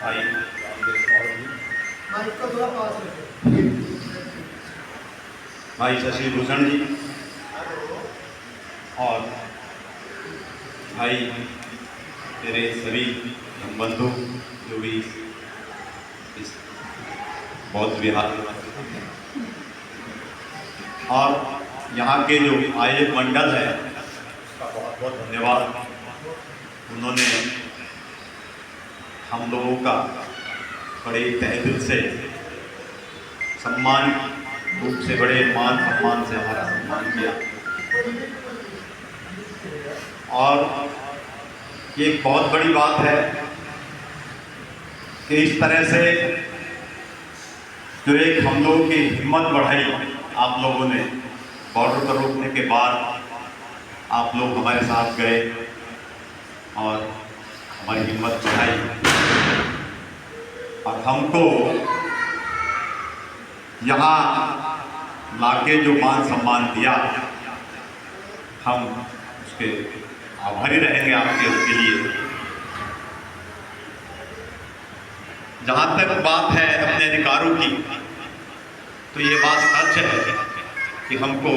भाई माइक को थोड़ा पास रखें। भाई शशि भूषण जी और भाई मेरे सभी बंधु जो भी इस बौद्ध विहार और यहाँ के जो आयोजक मंडल है उसका बहुत बहुत धन्यवाद। उन्होंने हम लोगों का बड़े तहे दिल से सम्मान रूप से बड़े मान सम्मान से हमारा सम्मान किया और ये एक बहुत बड़ी बात है कि इस तरह से जो एक हम लोगों की हिम्मत बढ़ाई आप लोगों ने बॉर्डर पर रोकने के बाद आप लोग हमारे साथ गए और हमारी हिम्मत बढ़ाई और हमको यहाँ लाके जो मान सम्मान दिया हम उसके आभारी रहेंगे आपके उसके लिए। जहाँ तक बात है अपने अधिकारों की तो ये बात सच है कि हमको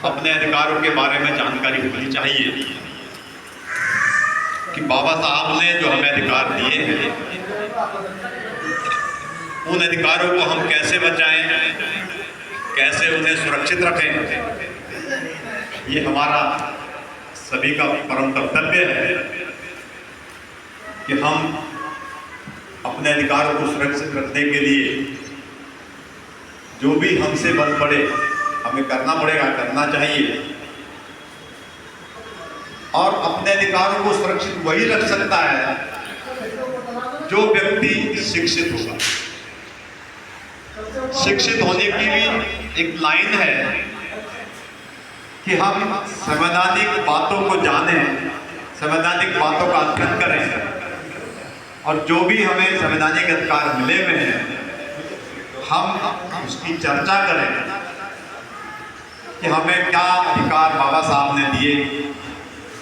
अपने अधिकारों के बारे में जानकारी होनी चाहिए कि बाबा साहब ने जो हमें अधिकार दिए हैं उन अधिकारों को हम कैसे बचाएं, कैसे उन्हें सुरक्षित रखें। ये हमारा सभी का परम कर्तव्य है कि हम अपने अधिकारों को सुरक्षित रखने के लिए जो भी हमसे बन पड़े हमें करना पड़ेगा, करना चाहिए। और अपने अधिकारों को सुरक्षित वही रख सकता है जो व्यक्ति शिक्षित होगा। शिक्षित होने की भी एक लाइन है कि हम संवैधानिक बातों को जानें, संवैधानिक बातों का अध्ययन करें और जो भी हमें संवैधानिक अधिकार मिले हुए हैं हम उसकी चर्चा करें कि हमें क्या अधिकार बाबा साहब ने दिए,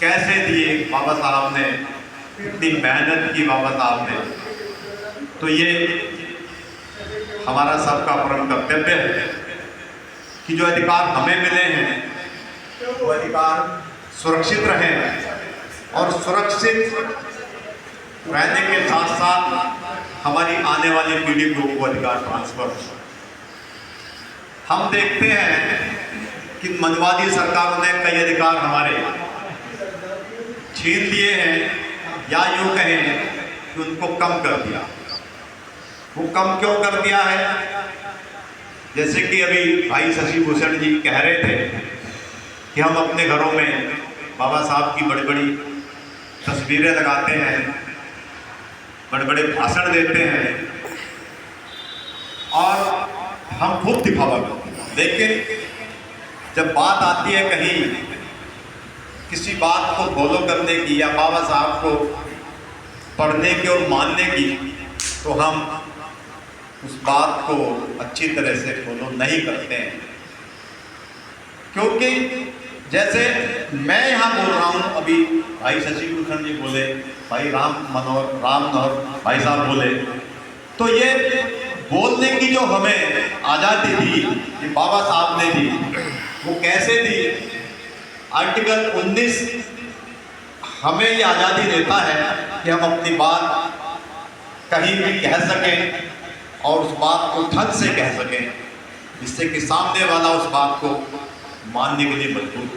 कैसे दिए बाबा साहब ने, कितनी मेहनत की बाबा साहब ने। तो ये हमारा सबका परम कर्तव्य है कि जो अधिकार हमें मिले हैं वो अधिकार सुरक्षित रहें और सुरक्षित रहने के साथ साथ हमारी आने वाली पीढ़ी को वो अधिकार ट्रांसफर हो। हम देखते हैं कि मनवादी सरकारों ने कई अधिकार हमारे छीन लिए हैं या यूँ कहें कि उनको कम कर दिया। वो कम क्यों कर दिया है? जैसे कि अभी भाई शशि भूषण जी कह रहे थे कि हम अपने घरों में बाबा साहब की बड़ी बड़ी तस्वीरें लगाते हैं, बड़े बड़े भाषण देते हैं और हम खूब दिखावा करते हैं। लेकिन जब बात आती है कहीं किसी बात को फॉलो करने की या बाबा साहब को पढ़ने की और मानने की तो हम उस बात को अच्छी तरह से फॉलो नहीं करते हैं। क्योंकि जैसे मैं यहाँ बोल रहा हूँ, अभी भाई शशि भूषण जी बोले, भाई राम मनोहर भाई साहब बोले, तो ये बोलने की जो हमें आज़ादी दी ये बाबा साहब ने दी, वो कैसे दी? आर्टिकल 19 हमें ये आज़ादी देता है कि हम अपनी बात कहीं भी कह सकें और उस बात को ढंग से कह सकें जिससे कि सामने वाला उस बात को मानने के लिए मजबूर हो।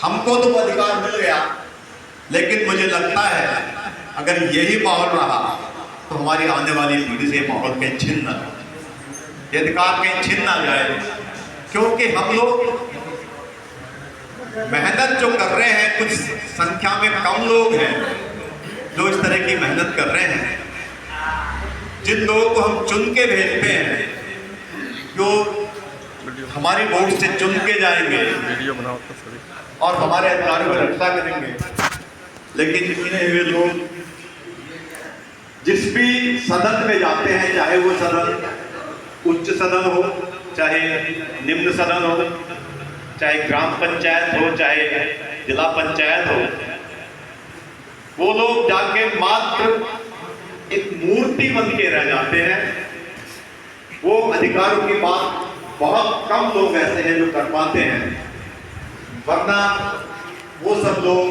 हमको तो वो अधिकार मिल गया, लेकिन मुझे लगता है अगर यही माहौल रहा तो हमारी आने वाली पीढ़ी से माहौल कहीं छिन न जाए, ये अधिकार कहीं छिन ना जाए। क्योंकि हम लोग मेहनत जो कर रहे हैं, कुछ संख्या में कम लोग हैं जो इस तरह की मेहनत कर रहे हैं। जिन लोगों को हम चुन के भेजते हैं, जो हमारी वोट से चुन के जाएंगे और हमारे अधिकारों की रक्षा करेंगे, लेकिन चुने हुए लोग जिस भी सदन में जाते हैं, चाहे वो सदन उच्च सदन हो, चाहे निम्न सदन हो, चाहे ग्राम पंचायत हो, चाहे जिला पंचायत हो, वो लोग जाके मात्र एक मूर्ति बन के रह जाते हैं। वो अधिकारों की बात बहुत कम लोग ऐसे हैं जो कर पाते हैं, वरना वो सब लोग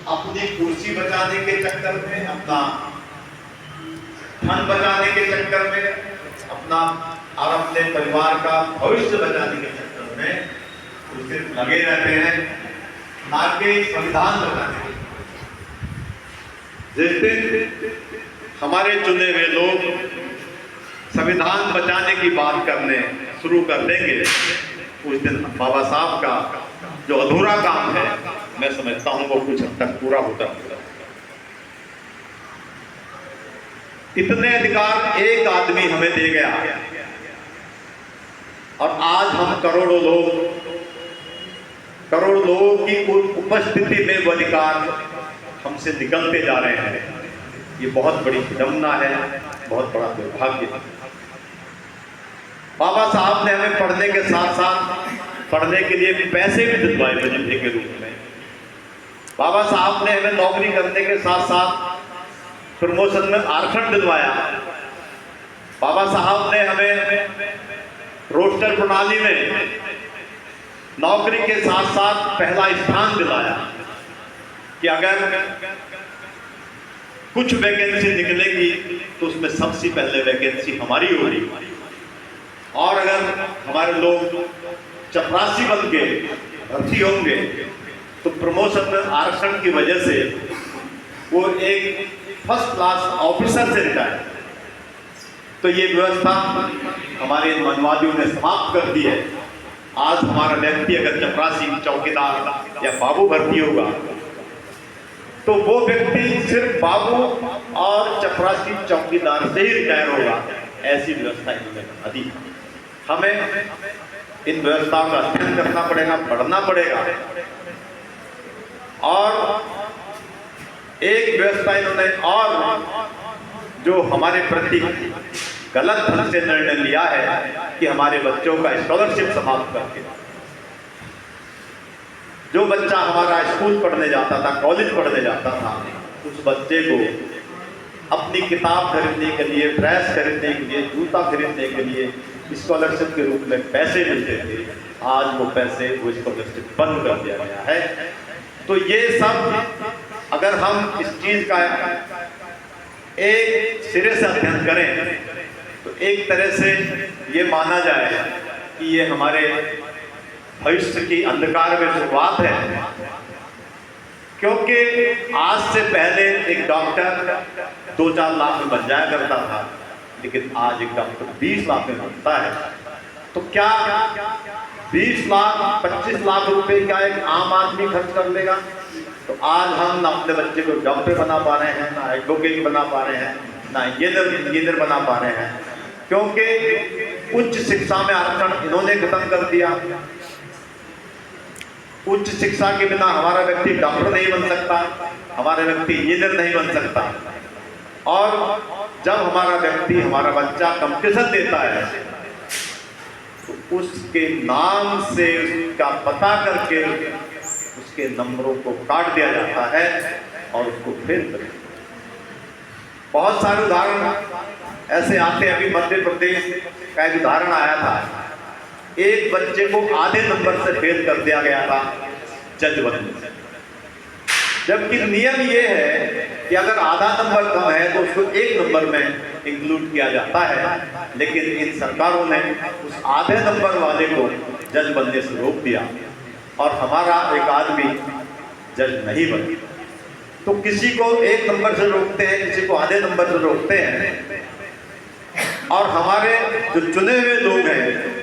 अपनी कुर्सी बचाने के चक्कर में, अपना धन बचाने के चक्कर में, अपना और अपने परिवार का भविष्य बचाने के चक्कर में वो सिर्फ लगे रहते हैं, ना कि संविधान बचाने के। जिस दिन हमारे चुने हुए लोग संविधान बचाने की बात करने शुरू कर देंगे, उस दिन बाबा साहब का जो अधूरा काम है, मैं समझता हूं वो कुछ हद तक पूरा होता होगा। इतने अधिकार एक आदमी हमें दे गया और आज हम करोड़ों लोगों की उपस्थिति में वो अधिकार हमसे निकलते जा रहे हैं। ये बहुत बड़ी विडंबना है, बहुत बड़ा दुर्भाग्य है। बाबा साहब ने हमें पढ़ने के साथ साथ पढ़ने के लिए पैसे भी दिलवाए वजीफे के रूप में। बाबा साहब ने हमें नौकरी करने के साथ साथ प्रमोशन में आरक्षण दिलवाया। बाबा साहब ने हमें रोस्टर प्रणाली में नौकरी के साथ साथ पहला स्थान दिलाया कि अगर कुछ वैकेंसी निकलेगी तो उसमें सबसे पहले वैकेंसी हमारी होगी, और अगर हमारे लोग चपरासी बन के भर्ती होंगे तो प्रमोशन में आरक्षण की वजह से वो एक फर्स्ट क्लास ऑफिसर से रिटायर। तो ये व्यवस्था हमारे मनवादियों ने समाप्त कर दी है। आज हमारा व्यक्ति अगर चपरासी, चौकीदार या बाबू भर्ती होगा तो वो व्यक्ति सिर्फ बाबू और चपरासी चौकीदार से ही रिटायर होगा। ऐसी व्यवस्था इन्होंने बना दी। हमें इन व्यवस्थाओं का अध्ययन करना पड़ेगा, पढ़ना पड़ेगा। और एक व्यवस्था इन्होंने और जो हमारे प्रति गलत ढंग से निर्णय लिया है कि हमारे बच्चों का स्कॉलरशिप समाप्त करके, जो बच्चा हमारा स्कूल पढ़ने जाता था, कॉलेज पढ़ने जाता था, उस बच्चे को अपनी किताब खरीदने के लिए, ड्रेस खरीदने के लिए, जूता खरीदने के लिए स्कॉलरशिप के रूप में पैसे मिलते थे। आज वो पैसे, वो स्कॉलरशिप बंद कर दिया गया है। तो ये सब अगर हम इस चीज का एक सिरे से अध्ययन करें तो एक तरह से ये माना जाए कि ये हमारे भविष्य की अंधकार में शुरुआत है। क्योंकि आज से पहले एक डॉक्टर 2-4 लाख में बन जाया करता था, लेकिन आज एक डॉक्टर 20 लाख में बनता है। तो क्या 20 लाख 25 लाख रुपए क्या एक आम आदमी खर्च कर लेगा? तो आज हम ना अपने बच्चे को डॉक्टर बना पा रहे हैं, ना एडवोकेट बना पा रहे हैं, ना इंजीनियर बना पा रहे हैं, क्योंकि उच्च शिक्षा में आरक्षण इन्होंने खत्म कर दिया। उच्च शिक्षा के बिना हमारा व्यक्ति डॉक्टर नहीं बन सकता, हमारा व्यक्ति इंजीनियर नहीं बन सकता। और जब हमारा व्यक्ति, हमारा बच्चा कंपटीशन देता है तो उसके नाम से उसका पता करके उसके नंबरों को काट दिया जाता है और उसको फेल कर दिया। बहुत सारे उदाहरण ऐसे आते हैं। अभी मध्य प्रदेश का एक उदाहरण आया था, एक बच्चे को आधे नंबर से फेल कर दिया गया था जज बनने से। जबकि नियम ये है कि अगर आधा नंबर कम है तो उसको 1 नंबर में इंक्लूड किया जाता है, लेकिन इन सरकारों ने उस आधे नंबर वाले को जज बनने से रोक दिया और हमारा एक आदमी जज नहीं बन। तो किसी को 1 नंबर से रोकते हैं, किसी को आधे नंबर से रोकते हैं, और हमारे जो चुने हुए लोग हैं